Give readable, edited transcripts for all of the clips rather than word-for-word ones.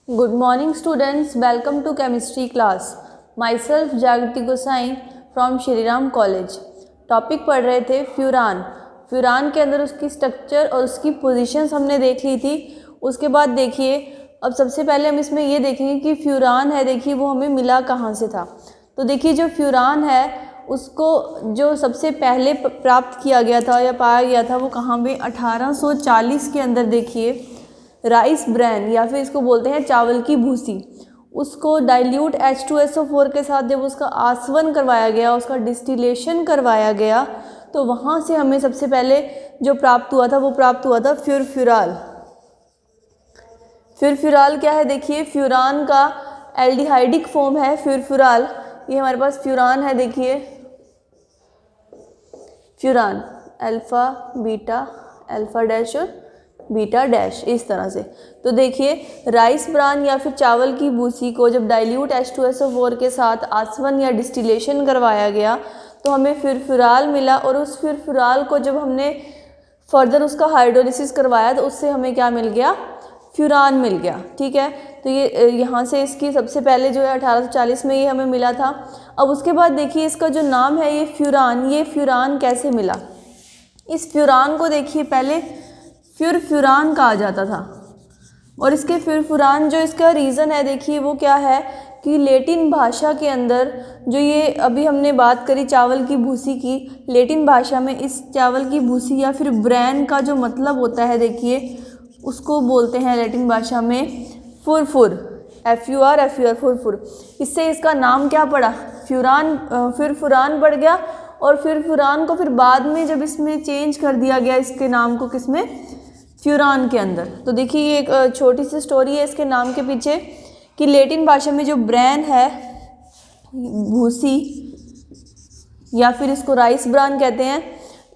Good morning students, welcome to chemistry class. Myself Jagriti Gosain from Shri Ram College. Topic पढ़ रहे थे furan. Furan के अंदर उसकी स्ट्रक्चर और उसकी पोजीशंस हमने देख ली थी. उसके बाद देखिए अब सबसे पहले हम इसमें ये देखेंगे कि फ्यूरान है, देखिए वो हमें मिला कहाँ से था. तो देखिए जो फ्यूरान है उसको जो सबसे पहले प्राप्त किया गया था या पाया गया था वो कहाँ पे 1840 के अंदर. देखिए राइस ब्रैन या फिर इसको बोलते हैं चावल की भूसी, उसको डाइल्यूट H2SO4 के साथ जब उसका आसवन करवाया गया, उसका डिस्टिलेशन करवाया गया, तो वहाँ से हमें सबसे पहले जो प्राप्त हुआ था वो प्राप्त हुआ था फ्यूरफ्यूराल. फ्यूरफ्यूराल क्या है? देखिए फ्यूरान का एल्डिहाइडिक फॉर्म है फ्यूरफ्यूराल. ये हमारे पास फ्यूरान है, देखिए furan alpha beta alpha dash और बीटा डैश इस तरह से. तो देखिए राइस ब्रान या फिर चावल की भूसी को जब डाइल्यूट H2SO4 के साथ आसवन या डिस्टिलेशन करवाया गया तो हमें फ्यूरफ्यूराल मिला, और उस फ्यूरफ्यूराल को जब हमने फर्दर उसका हाइड्रोलिसिस करवाया तो उससे हमें क्या मिल गया? फ्यूरान मिल गया. ठीक है, तो ये यहाँ से इसकी सबसे पहले जो है 1840 में ये हमें मिला था. अब उसके बाद देखिए इसका जो नाम है ये फ्यूरान कैसे मिला? इस फ्यूरान को देखिए पहले फ्यूरफ्यूरान कहा जाता था, और इसके फ्यूरफ्यूरान जो इसका रीज़न है देखिए वो क्या है कि लेटिन भाषा के अंदर जो ये अभी हमने बात करी चावल की भूसी की, लेटिन भाषा में इस चावल की भूसी या फिर ब्रैन का जो मतलब होता है देखिए उसको बोलते हैं लेटिन भाषा में फुरफुर, FUR फुरफुर. इससे इसका नाम क्या पड़ा? फ्यूरफ्यूरान पड़ गया. और फ्यूरफ्यूरान को फिर बाद में जब इसमें चेंज कर दिया गया इसके नाम को, किसमें? फ्यूरान के अंदर. तो देखिए ये एक छोटी सी स्टोरी है इसके नाम के पीछे कि लेटिन भाषा में जो ब्रैन है भूसी या फिर इसको राइस ब्रान कहते हैं,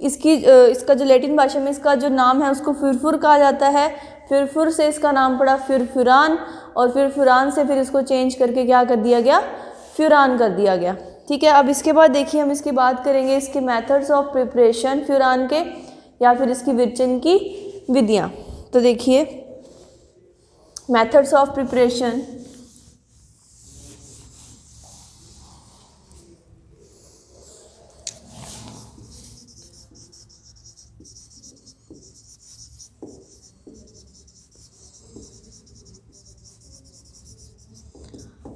इसका जो लेटिन भाषा में इसका जो नाम है उसको फ्यूरफुर कहा जाता है. फ्यूरफुर से इसका नाम पड़ा फ्यूरफ्यूरान, और फ्यूरफ्यूरान से फिर इसको चेंज करके क्या कर दिया गया? फ्यूरान कर दिया गया. ठीक है, अब इसके बाद देखिए हम इसकी बात करेंगे इसके मेथड्स ऑफ प्रिपरेशन फ्यूरान के या फिर इसकी विरचन की विधियाँ. तो देखिए मेथड्स ऑफ प्रिपरेशन.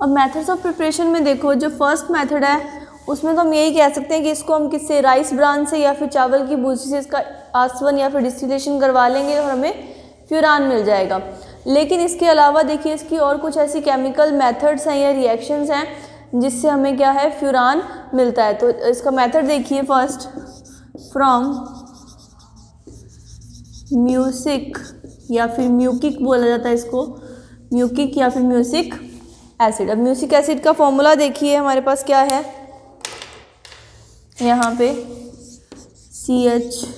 अब मेथड्स ऑफ प्रिपरेशन में देखो जो फर्स्ट मेथड है उसमें तो हम यही कह सकते हैं कि इसको हम किससे? राइस ब्रान से या फिर चावल की भूसी से इसका आसवन या फिर डिस्टिलेशन करवा लेंगे और हमें फ्यूरान मिल जाएगा. लेकिन इसके अलावा देखिए इसकी और कुछ ऐसी केमिकल मेथड्स हैं या रिएक्शंस हैं जिससे हमें क्या है? फ्यूरान मिलता है. तो इसका मेथड देखिए फर्स्ट फ्रॉम म्यूसिक या फिर म्यूकिक बोला जाता है इसको, म्यूकिक या फिर म्यूसिक एसिड. अब म्यूसिक एसिड का फॉर्मूला देखिए हमारे पास क्या है यहाँ पे CH2OH.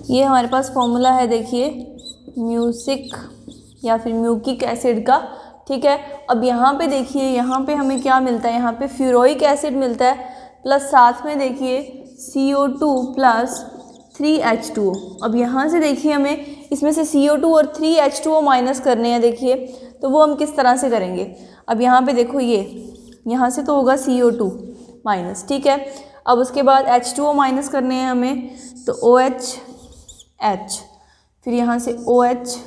ये हमारे पास फॉर्मूला है देखिए म्यूसिक या फिर म्यूकिक एसिड का. ठीक है, अब यहाँ पे देखिए यहाँ पे हमें क्या मिलता है? यहाँ पे फ्यूरोइक एसिड मिलता है प्लस साथ में देखिए CO2 प्लस 3H2O. अब यहाँ से देखिए हमें इसमें से CO2 और 3H2O माइनस करने हैं. देखिए तो वो हम किस तरह से करेंगे? अब यहाँ पे देखो ये यहाँ से तो होगा CO2 माइनस. ठीक है, अब उसके बाद H2O माइनस करने हैं हमें, तो OH फिर यहाँ से OH.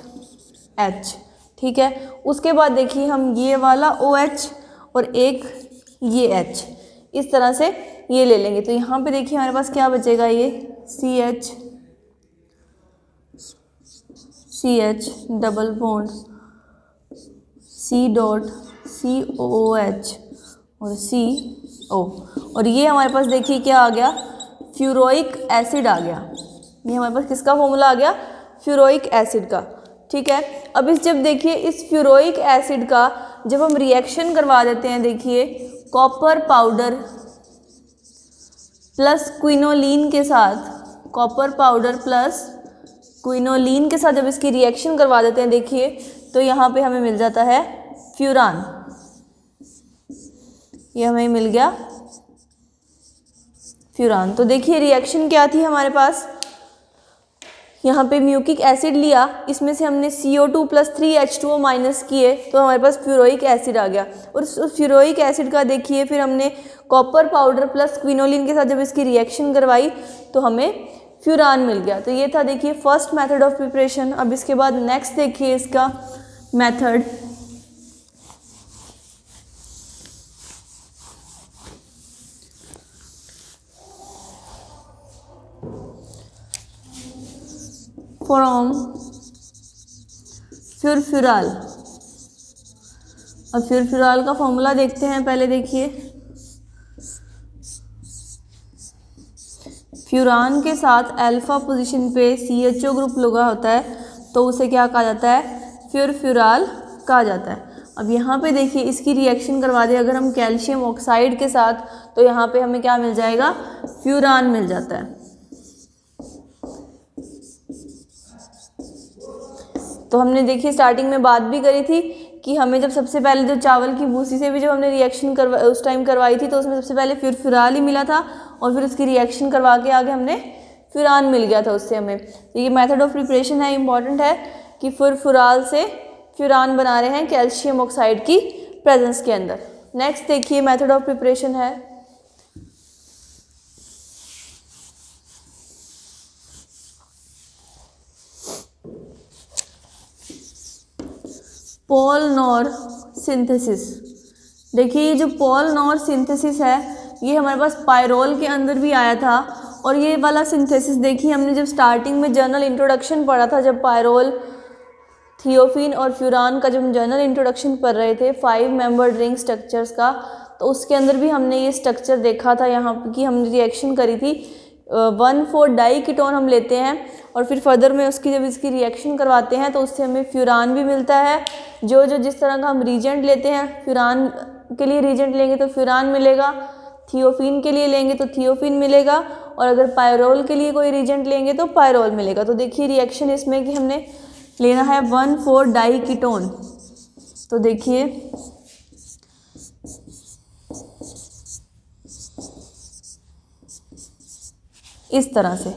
ठीक है, उसके बाद देखिए हम ये वाला OH और एक ये H इस तरह से ये ले लेंगे. तो यहाँ पे देखिए हमारे पास क्या बचेगा? ये CH डबल बॉन्ड C.COOH और CO, और ये हमारे पास देखिए क्या आ गया? फ्यूरोइक एसिड आ गया. ये हमारे पास किसका फॉर्मूला आ गया? फ्यूरोइक एसिड का. ठीक है, अब जब देखिए इस फ्यूरोइक एसिड का जब हम रिएक्शन करवा देते हैं, देखिए कॉपर पाउडर प्लस क्विनोलिन के साथ, कॉपर पाउडर प्लस क्विनोलिन के साथ जब इसकी रिएक्शन करवा देते हैं देखिए, तो यहाँ पे हमें मिल जाता है फ्यूरान। ये हमें मिल गया फ्यूरान। तो देखिए रिएक्शन क्या थी हमारे पास, यहाँ पे म्यूकिक एसिड लिया, इसमें से हमने CO2 + 3H2O माइनस किए तो हमारे पास फ्यूरोइक एसिड आ गया। और उस फ्यूरोइक एसिड का देखिए फिर हमने कॉपर पाउडर प्लस क्विनोलिन के साथ जब इसकी रिएक्शन करवाई तो हमें फ्यूरान मिल गया। तो ये था देखिए फर्स्ट मेथड ऑफ प्रिपरेशन। अब इसके बाद नेक्स्ट देखिए इसका मेथड, फ्रॉम फ्यूरफ्यूराल। अब फ्यूरफ्यूराल का फॉर्मूला देखते हैं पहले। देखिए फ्यूरान के साथ अल्फा पोजीशन पे CHO ग्रुप लगा होता है तो उसे क्या कहा जाता है, फ्यूरफ्यूराल कहा जाता है। अब यहाँ पे देखिए इसकी रिएक्शन करवा दें अगर हम कैल्शियम ऑक्साइड के साथ तो यहाँ पे हमें क्या मिल जाएगा, फ्यूरान मिल जाता है। तो हमने देखिए स्टार्टिंग में बात भी करी थी कि हमें जब सबसे पहले जो चावल की भूसी से भी जब हमने रिएक्शन उस टाइम करवाई थी तो उसमें सबसे पहले फ्यूरफ्यूराल ही मिला था और फिर उसकी रिएक्शन करवा के आगे हमने फ्यूरान मिल गया था उससे हमें। तो ये मेथड ऑफ प्रिपरेशन है, इंपॉर्टेंट है कि फ्यूरफ्यूराल से फ्यूरान बना रहे हैं कैल्शियम ऑक्साइड की प्रेजेंस के अंदर। नेक्स्ट देखिए मेथड ऑफ प्रिपरेशन है पोल-नॉर सिंथेसिस। देखिए ये जो पोल-नॉर सिंथेसिस है ये हमारे पास पायरोल के अंदर भी आया था। और ये वाला सिंथेसिस देखिए हमने जब स्टार्टिंग में जर्नल इंट्रोडक्शन पढ़ा था, जब पायरोल, थियोफिन और फ्यूरान का जब हम जर्नल इंट्रोडक्शन पढ़ रहे थे 5 मेंबर्ड रिंग स्ट्रक्चर्स का, तो उसके अंदर भी हमने ये स्ट्रक्चर देखा था। यहाँ की हमने रिएक्शन करी थी 1,4-डाई कीटोन हम लेते हैं और फिर फर्दर में उसकी जब इसकी रिएक्शन करवाते हैं तो उससे हमें फ्यूरान भी मिलता है। जो जिस तरह का हम रीजेंट लेते हैं, फ्यूरान के लिए रीजेंट लेंगे तो फ्यूरान मिलेगा, थियोफिन के लिए लेंगे तो थियोफिन मिलेगा और अगर पायरोल के लिए कोई रीजेंट लेंगे तो पायरोल मिलेगा। तो देखिए रिएक्शन इसमें कि हमने लेना है 1,4-डाई कीटोन। तो देखिए इस तरह से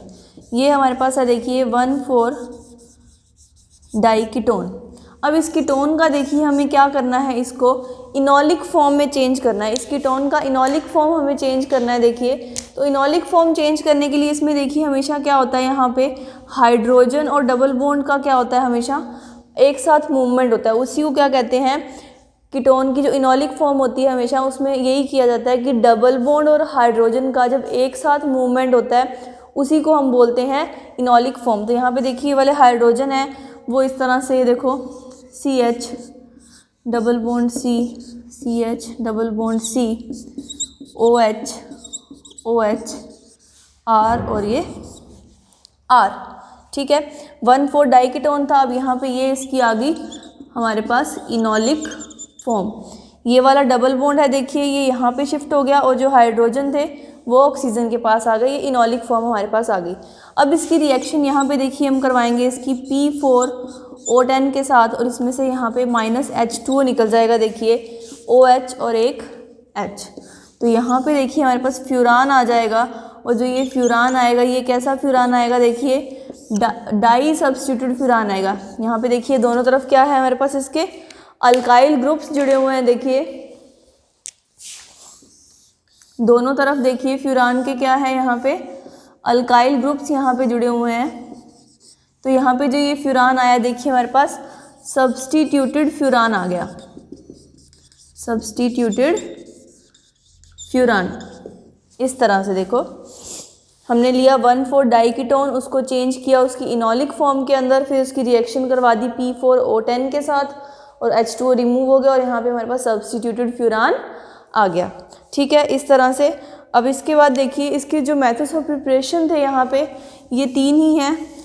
ये हमारे पास है देखिए 1,4-डाई कीटोन। अब इस कीटोन का देखिए हमें क्या करना है, इसको इनोलिक फॉर्म में चेंज करना है। इस कीटोन का इनोलिक फॉर्म हमें चेंज करना है। देखिए तो इनोलिक फॉर्म चेंज करने के लिए इसमें देखिए हमेशा क्या होता है, यहाँ पे हाइड्रोजन और डबल बॉन्ड का क्या होता है, हमेशा एक साथ मूवमेंट होता है। उसी को क्या कहते हैं, कीटोन की जो इनोलिक फॉर्म होती है हमेशा उसमें यही किया जाता है कि डबल बॉन्ड और हाइड्रोजन का जब एक साथ मूवमेंट होता है उसी को हम बोलते हैं इनोलिक फॉर्म। तो यहाँ पे देखिए वाले हाइड्रोजन है वो इस तरह से देखो CH double bond C, CH double bond C, OH, OH, R और ये R, ठीक है। 1,4-डाई कीटोन था। अब यहाँ पे ये इसकी आ गई हमारे पास इनोलिक फॉर्म। ये वाला डबल बॉन्ड है देखिए ये यहाँ पे शिफ्ट हो गया और जो हाइड्रोजन थे वो ऑक्सीजन के पास आ गए, ये इनोलिक फॉर्म हमारे पास आ गई। अब इसकी रिएक्शन यहाँ पे देखिए हम करवाएंगे इसकी P4O10 के साथ और इसमें से यहाँ पे -H2O निकल जाएगा देखिए, OH और एक H। तो यहाँ पे देखिए हमारे पास फ्यूरान आ जाएगा और जो ये फ्यूरान आएगा ये कैसा फ्यूरान आएगा, देखिए डाई सब्स्टिट्यूट फ्यूरान आएगा। यहाँ पे देखिए दोनों तरफ क्या है हमारे पास, इसके अल्काइल ग्रुप्स जुड़े हुए हैं। देखिए दोनों तरफ देखिए फ्यूरान के क्या है, यहाँ पे अल्काइल ग्रुप्स यहाँ पे जुड़े हुए हैं। तो यहाँ पे जो ये फ्यूरान आया देखिए हमारे पास सब्स्टिट्यूटेड फ्यूरान आ गया, सब्स्टिट्यूटेड फ्यूरान। इस तरह से देखो हमने लिया 1,4-डाई कीटोन, उसको चेंज किया उसकी इनोलिक फॉर्म के अंदर, फिर उसकी रिएक्शन करवा दी P4O10 के साथ और H2O रिमूव हो गया और यहाँ पे हमारे पास सब्स्टिट्यूटेड फ्यूरान आ गया, ठीक है। इस तरह से अब इसके बाद देखिए इसके जो मेथड्स ऑफ प्रिपरेशन थे यहाँ पे ये 3 ही हैं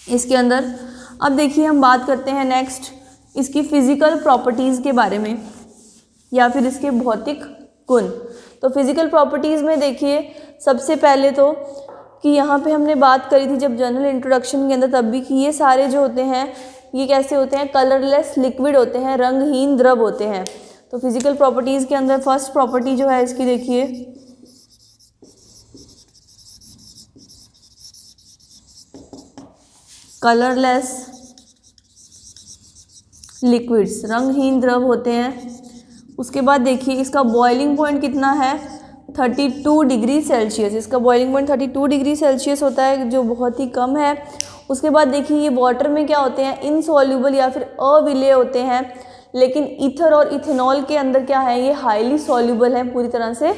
इसके अंदर। अब देखिए हम बात करते हैं नेक्स्ट इसकी फिज़िकल प्रॉपर्टीज़ के बारे में या फिर इसके भौतिक गुण। तो फिज़िकल प्रॉपर्टीज़ में देखिए सबसे पहले तो कि यहाँ पे हमने बात करी थी जब जनरल इंट्रोडक्शन के अंदर तब भी कि ये सारे जो होते हैं ये कैसे होते हैं, कलरलेस लिक्विड होते हैं, रंगहीन द्रव होते हैं। तो फिजिकल प्रॉपर्टीज़ के अंदर फर्स्ट प्रॉपर्टी जो है इसकी देखिए, कलरलेस लिक्विड्स, रंगहीन द्रव होते हैं। उसके बाद देखिए इसका बॉइलिंग पॉइंट कितना है, 32 डिग्री सेल्सियस। इसका बॉइलिंग पॉइंट 32 डिग्री सेल्सियस होता है, जो बहुत ही कम है। उसके बाद देखिए ये वाटर में क्या होते हैं, इनसॉल्युबल या फिर अविलेय होते हैं, लेकिन ईथर और इथेनॉल के अंदर क्या है, ये हाईली सॉल्युबल हैं, पूरी तरह से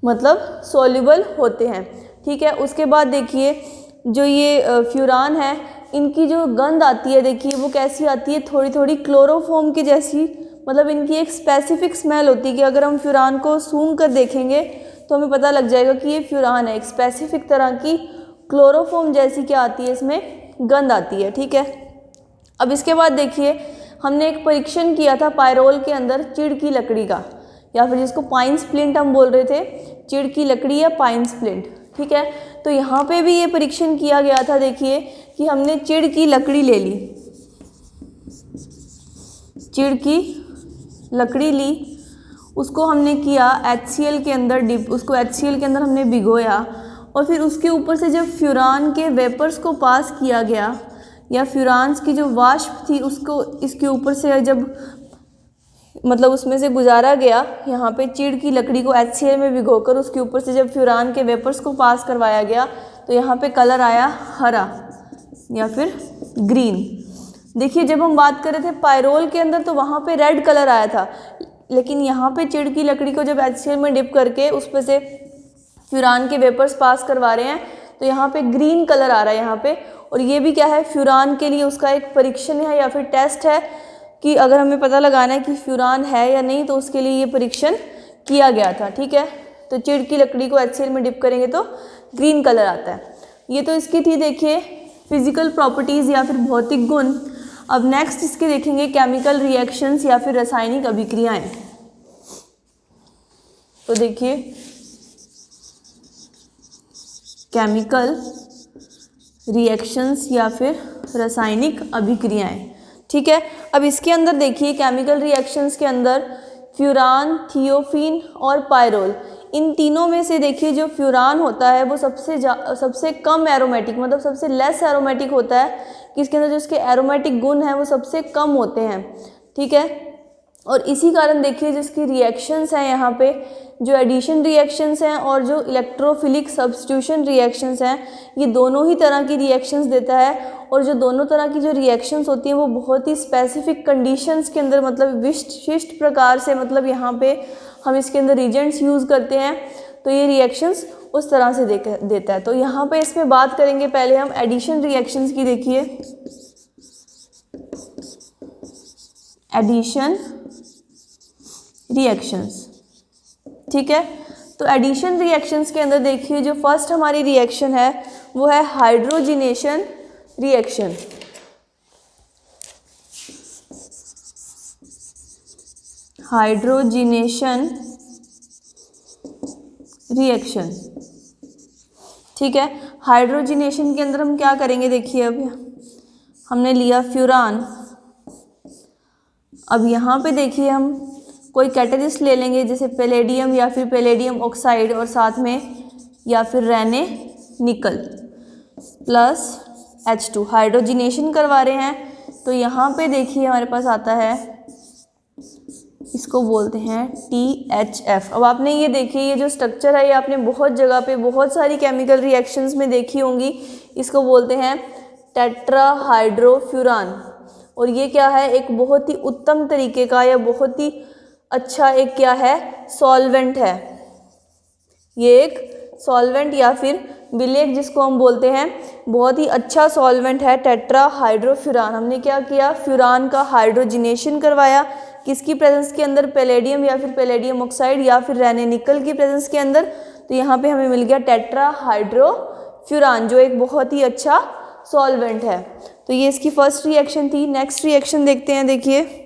मतलब सॉल्युबल होते हैं। ठीक है। उसके बाद देखिए जो ये फ्यूरान है, इनकी जो गंध आती है देखिए वो कैसी आती है, थोड़ी थोड़ी क्लोरोफॉर्म की जैसी, मतलब इनकी एक स्पेसिफिक स्मेल होती है कि अगर हम फ्यूरान को सूंघ कर देखेंगे तो हमें पता लग जाएगा कि ये फ्यूरान है। एक स्पेसिफिक तरह की क्लोरोफॉर्म जैसी क्या आती है, इसमें गंध आती है। ठीक है। अब इसके बाद देखिए हमने एक परीक्षण किया था पायरोल के अंदर चिड़ की लकड़ी का, या फिर जिसको पाइन स्प्लिंट हम बोल रहे थे, चिड़ की लकड़ी या पाइन स्प्लिंट। ठीक है। तो यहाँ पे भी ये परीक्षण किया गया था। देखिए कि हमने चिड़ की लकड़ी ले ली, चिड़ की लकड़ी ली, उसको हमने किया HCl के अंदर डिप, उसको HCl के अंदर हमने भिगोया, और फिर उसके ऊपर से जब फ्यूरान के वेपर्स को पास किया गया, या फ्यूरान्स की जो वाष्प थी उसको इसके ऊपर से जब मतलब उसमें से गुजारा गया, यहाँ पे चिड़ की लकड़ी को HCl में भिगोकर उसके ऊपर से जब फ्यूरान के वेपर्स को पास करवाया गया, तो यहाँ पे कलर आया हरा या फिर ग्रीन। देखिए जब हम बात कर रहे थे पायरोल के अंदर तो वहाँ पे रेड कलर आया था, लेकिन यहाँ पे चिड़ की लकड़ी को जब HCl में डिप करके उस पर से फ्यूरान के वेपर्स पास करवा रहे हैं तो यहाँ पे ग्रीन कलर आ रहा है यहाँ पे। और ये भी क्या है, फ्यूरान के लिए उसका एक परीक्षण है या फिर टेस्ट है कि अगर हमें पता लगाना है कि फ्यूरान है या नहीं, तो उसके लिए ये परीक्षण किया गया था। ठीक है। तो चिड़ की लकड़ी को HCl में डिप करेंगे तो ग्रीन कलर आता है। ये तो इसकी थी देखिए फिजिकल प्रॉपर्टीज़ या फिर भौतिक गुण। अब नेक्स्ट इसके देखेंगे केमिकल रिएक्शंस या फिर रासायनिक अभिक्रियाएं। तो देखिए केमिकल रिएक्शंस या फिर रासायनिक अभिक्रियाएं। ठीक है। अब इसके अंदर देखिए केमिकल रिएक्शंस के अंदर फ्यूरान, थियोफीन और पायरोल, इन तीनों में से देखिए जो फ्यूरान होता है वो सबसे कम एरोमेटिक, मतलब सबसे लेस एरोमेटिक होता है, कि इसके अंदर जो इसके एरोमेटिक गुण हैं वो सबसे कम होते हैं। ठीक है। और इसी कारण देखिए जिसकी रिएक्शंस हैं यहाँ पे, जो एडिशन रिएक्शंस हैं और जो इलेक्ट्रोफिलिक सब्स्टिट्यूशन रिएक्शंस हैं, ये दोनों ही तरह की रिएक्शंस देता है। और जो दोनों तरह की जो रिएक्शंस होती हैं वो बहुत ही स्पेसिफिक कंडीशंस के अंदर, मतलब विशिष्ट प्रकार से, मतलब यहाँ पे हम इसके अंदर रिजेंट्स यूज़ करते हैं तो ये रिएक्शंस उस तरह से देता है। तो यहाँ पे इसमें बात करेंगे पहले हम एडिशन रिएक्शंस की। देखिए एडिशन रिएक्शंस। ठीक है। तो एडिशन रिएक्शंस के अंदर देखिए जो फर्स्ट हमारी रिएक्शन है वो है हाइड्रोजिनेशन रिएक्शन। Hydrogenation reaction. ठीक है। हाइड्रोजिनेशन के अंदर हम क्या करेंगे, देखिए अब हमने लिया फ्यूरान, अब यहाँ पे देखिए हम कोई कैटेलिस्ट ले लेंगे जैसे पैलेडियम या फिर पैलेडियम ऑक्साइड, और साथ में या फिर Renee nickel plus H2 hydrogenation करवा रहे हैं। तो यहाँ पे देखिए हमारे पास आता है, इसको बोलते हैं THF। अब आपने ये देखिए ये जो स्ट्रक्चर है ये आपने बहुत जगह पे बहुत सारी केमिकल रिएक्शंस में देखी होंगी। इसको बोलते हैं टेट्राहाइड्रोफ्यूरान। और ये क्या है, एक बहुत ही उत्तम तरीके का या बहुत ही अच्छा एक क्या है, सॉल्वेंट है। ये एक सॉल्वेंट या फिर विलेज जिसको हम बोलते हैं, बहुत ही अच्छा सॉल्वेंट है टेट्राहाइड्रोफ्यूरान। हमने क्या किया, फ्यूरान का हाइड्रोजिनेशन करवाया, किसकी प्रेजेंस के अंदर, पैलेडियम या फिर पैलेडियम ऑक्साइड या फिर रेने निकल की प्रेजेंस के अंदर। तो यहाँ पे हमें मिल गया टेट्राहाइड्रोफ्यूरान, जो एक बहुत ही अच्छा सॉल्वेंट है। तो ये इसकी फर्स्ट रिएक्शन थी। नेक्स्ट रिएक्शन देखते हैं। देखिए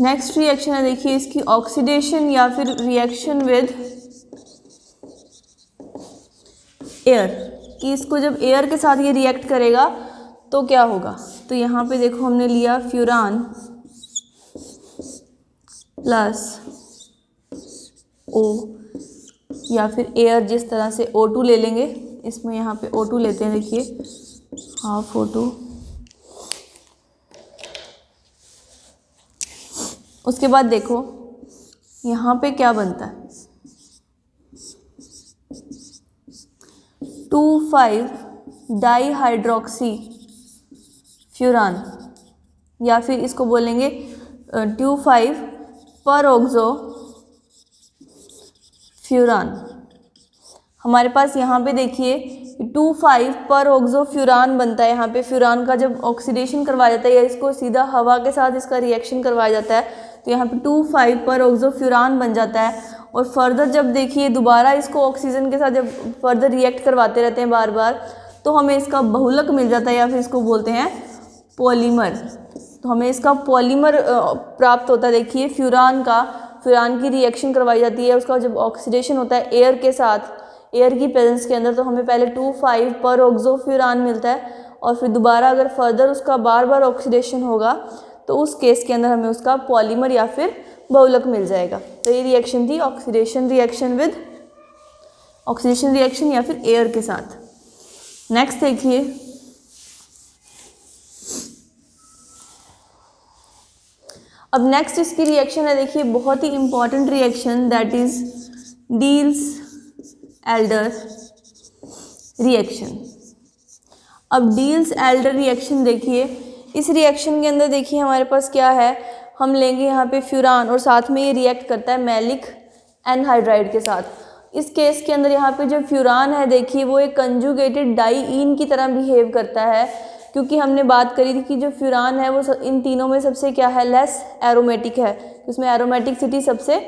नेक्स्ट रिएक्शन है देखिए इसकी ऑक्सीडेशन या फिर रिएक्शन विद एयर, कि इसको जब एयर के साथ ये रिएक्ट करेगा तो क्या होगा। तो यहाँ पे देखो हमने लिया फ्यूरान प्लस ओ या फिर एयर, जिस तरह से O2 ले लेंगे, इसमें यहाँ पे O2 लेते हैं, देखिए हाफ O2। उसके बाद देखो यहाँ पे क्या बनता है, 2,5 डाईहाइड्रोक्सी फ्यूरान, या फिर इसको बोलेंगे 2,5 परऑक्सो फ्यूरान। हमारे पास यहाँ पे देखिए 2,5 परऑक्सो फ्यूरान बनता है। यहाँ पे फ्यूरान का जब ऑक्सीडेशन करवाया जाता है या इसको सीधा हवा के साथ इसका रिएक्शन करवाया जाता है तो यहाँ पे 2,5 परऑक्सो फ्यूरान बन जाता है। और फर्दर जब देखिए दोबारा इसको ऑक्सीजन के साथ जब फर्दर रिएक्ट करवाते रहते हैं बार बार, तो हमें इसका बहुलक मिल जाता है या फिर इसको बोलते हैं पॉलीमर। तो हमें इसका पॉलीमर प्राप्त होता है। देखिए फ्यूरान की रिएक्शन करवाई जाती है, उसका जब ऑक्सीडेशन होता है एयर के साथ, एयर की प्रेजेंस के अंदर, तो हमें पहले 2,5 परऑक्सो फ्यूरान मिलता है और फिर दोबारा अगर फर्दर उसका बार बार ऑक्सीडेशन होगा तो उस केस के अंदर हमें उसका पॉलीमर या फिर बहुलक मिल जाएगा। तो ये रिएक्शन थी ऑक्सीडेशन रिएक्शन या फिर एयर के साथ। नेक्स्ट देखिए अब नेक्स्ट इसकी रिएक्शन है, देखिए बहुत ही important reaction, that is Diels Alder reaction. अब डील्स-एल्डर रिएक्शन देखिए, इस रिएक्शन के अंदर देखिए हमारे पास क्या है, हम लेंगे यहाँ पे फ्यूरान और साथ में ये रिएक्ट करता है मैलिक एनहाइड्राइड के साथ। इस केस के अंदर यहाँ पे जो फ्यूरान है देखिए वो एक कंजुगेटेड डाईईन की तरह बिहेव करता है, क्योंकि हमने बात करी थी कि जो फ्यूरान है वो इन तीनों में सबसे क्या है, लेस एरोमेटिक है, उसमें एरोमेटिसिटी सबसे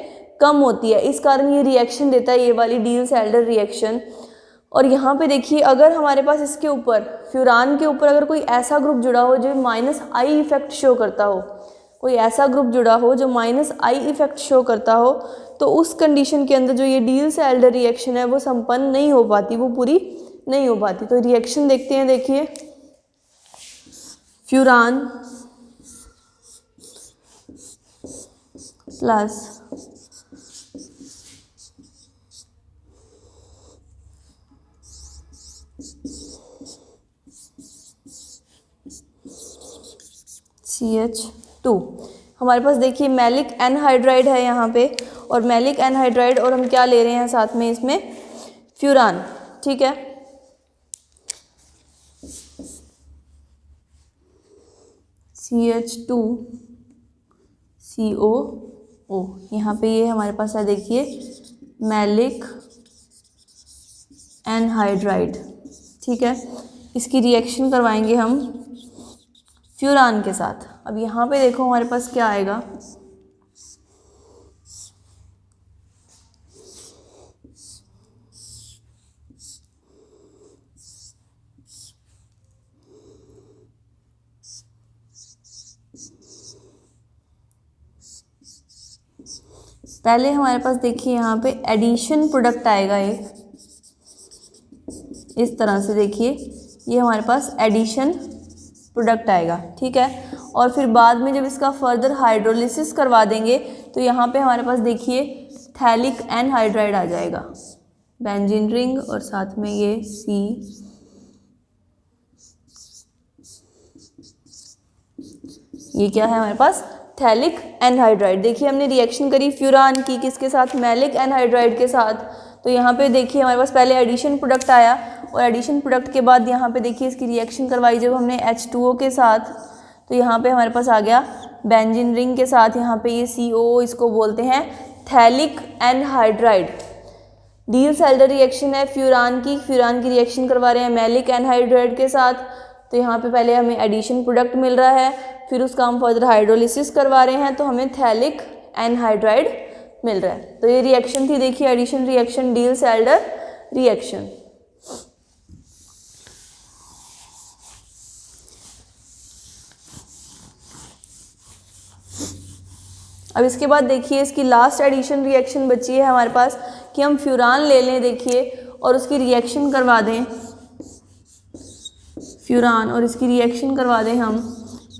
कम होती है। इस कारण ये रिएक्शन देता है, ये वाली डील्स-एल्डर रिएक्शन। और यहाँ पे देखिए अगर हमारे पास इसके ऊपर फ्यूरान के ऊपर अगर कोई ऐसा ग्रुप जुड़ा हो जो -I इफेक्ट शो करता हो, कोई ऐसा ग्रुप जुड़ा हो जो -I इफेक्ट शो करता हो, तो उस कंडीशन के अंदर जो ये डील्स-एल्डर रिएक्शन है वो संपन्न नहीं हो पाती, वो पूरी नहीं हो पाती। तो रिएक्शन देखते हैं, देखिए फ्यूरान प्लस CH2, हमारे पास देखिए मैलिक एनहाइड्राइड है यहाँ पे, और मैलिक एनहाइड्राइड और हम क्या ले रहे हैं साथ में इसमें फ्यूरान, ठीक है। CH2COO, यहाँ पे ये हमारे पास है देखिए मैलिक एनहाइड्राइड, ठीक है। इसकी रिएक्शन करवाएंगे हम फ्यूरान के साथ। अब यहाँ पे देखो हमारे पास क्या आएगा, पहले हमारे पास देखिए यहाँ पे एडिशन प्रोडक्ट आएगा एक, इस तरह से देखिए ये हमारे पास एडिशन प्रोडक्ट आएगा, ठीक है। और फिर बाद में जब इसका फर्दर हाइड्रोलिसिस करवा देंगे तो यहाँ पे हमारे पास देखिए थैलिक एनहाइड्राइड आ जाएगा, बेंजीन रिंग और साथ में ये C, ये क्या है हमारे पास थैलिक एनहाइड्राइड। देखिए हमने रिएक्शन करी फ्यूरान की किसके साथ, मैलिक एनहाइड्राइड के साथ। तो यहाँ पे देखिए हमारे पास पहले एडिशन प्रोडक्ट आया और एडिशन प्रोडक्ट के बाद यहाँ पे देखिए इसकी रिएक्शन करवाई जब हमने H2O के साथ, तो यहाँ पे हमारे पास आ गया बेंजीन रिंग के साथ, यहाँ पे ये CO, इसको बोलते हैं थैलिक एनहाइड्राइड। डील्स-एल्डर रिएक्शन है फ्यूरान की रिएक्शन करवा रहे हैं मैलिक एनहाइड्राइड के साथ। तो यहाँ पे पहले हमें एडिशन प्रोडक्ट मिल रहा है, फिर उसका हम फर्दर हाइड्रोलिसिस करवा रहे हैं तो हमें थैलिक एनहाइड्राइड मिल रहा है। तो ये रिएक्शन थी देखिए एडिशन रिएक्शन, डील्स-एल्डर रिएक्शन। अब इसके बाद देखिए इसकी लास्ट एडिशन रिएक्शन बची है हमारे पास कि हम फ्यूरान ले लें देखिए और उसकी रिएक्शन करवा दें, फ्यूरान और इसकी रिएक्शन करवा दें हम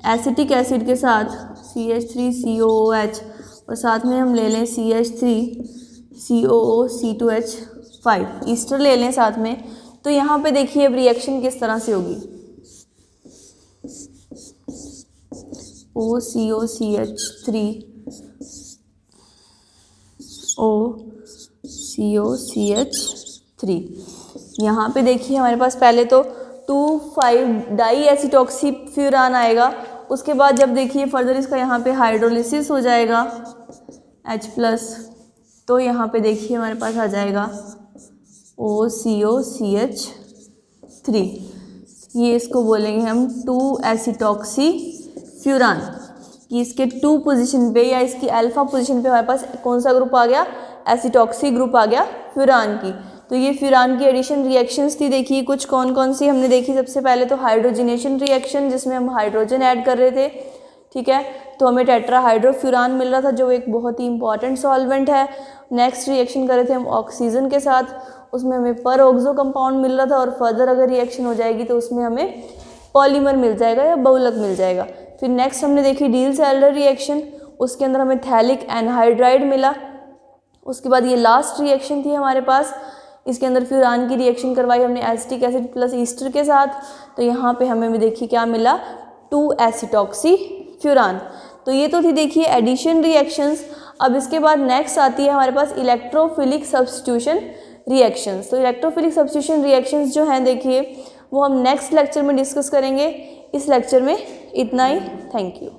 एसिटिक एसिड के साथ CH3COOH और साथ में हम ले लें CH3COOC2H5 ईस्टर ले लें साथ में। तो यहाँ पे देखिए अब रिएक्शन किस तरह से होगी, OCOCH3 यहाँ पे देखिए हमारे पास पहले तो 2,5 डाईएसिटॉक्सी फ्यूरान आएगा, उसके बाद जब देखिए फर्दर इसका यहाँ पे हाइड्रोलिसिस हो जाएगा H+, तो यहाँ पे देखिए हमारे पास आ जाएगा OCOCH3, ये इसको बोलेंगे हम 2-एसिटॉक्सी फ्यूरान कि इसके 2 पोजीशन पे या इसकी अल्फा पोजीशन पे हमारे पास कौन सा ग्रुप आ गया, एसिटॉक्सी ग्रुप आ गया फ्यूरान की। तो ये फ्यूरान की एडिशन रिएक्शंस थी, देखिए कुछ कौन कौन सी हमने देखी। सबसे पहले तो हाइड्रोजनेशन रिएक्शन जिसमें हम हाइड्रोजन ऐड कर रहे थे, ठीक है, तो हमें टेट्राहाइड्रोफ्यूरान मिल रहा था जो एक बहुत ही इंपॉर्टेंट सॉल्वेंट है। नेक्स्ट रिएक्शन कर रहे थे हम ऑक्सीजन के साथ, उसमें हमें पर ऑक्सो कंपाउंड मिल रहा था और फर्दर अगर रिएक्शन हो जाएगी तो उसमें हमें पॉलीमर मिल जाएगा या बहुलक मिल जाएगा। फिर नेक्स्ट हमने देखी डील सेल्डर रिएक्शन, उसके अंदर हमें थैलिक एनहाइड्राइड मिला। उसके बाद ये लास्ट रिएक्शन थी हमारे पास, इसके अंदर फ्यूरान की रिएक्शन करवाई हमने एसिटिक एसिड प्लस ईस्टर के साथ, तो यहाँ पे हमें भी देखिए क्या मिला, 2-एसिटॉक्सी फ्यूरान। तो ये तो थी देखिए एडिशन रिएक्शंस। अब इसके बाद नेक्स्ट आती है हमारे पास इलेक्ट्रोफिलिक सब्स्टिट्यूशन रिएक्शंस। तो इलेक्ट्रोफिलिक सब्स्टिट्यूशन रिएक्शंस जो हैं देखिए वो हम नेक्स्ट लेक्चर में डिस्कस करेंगे। इस लेक्चर में इतना ही, थैंक यू।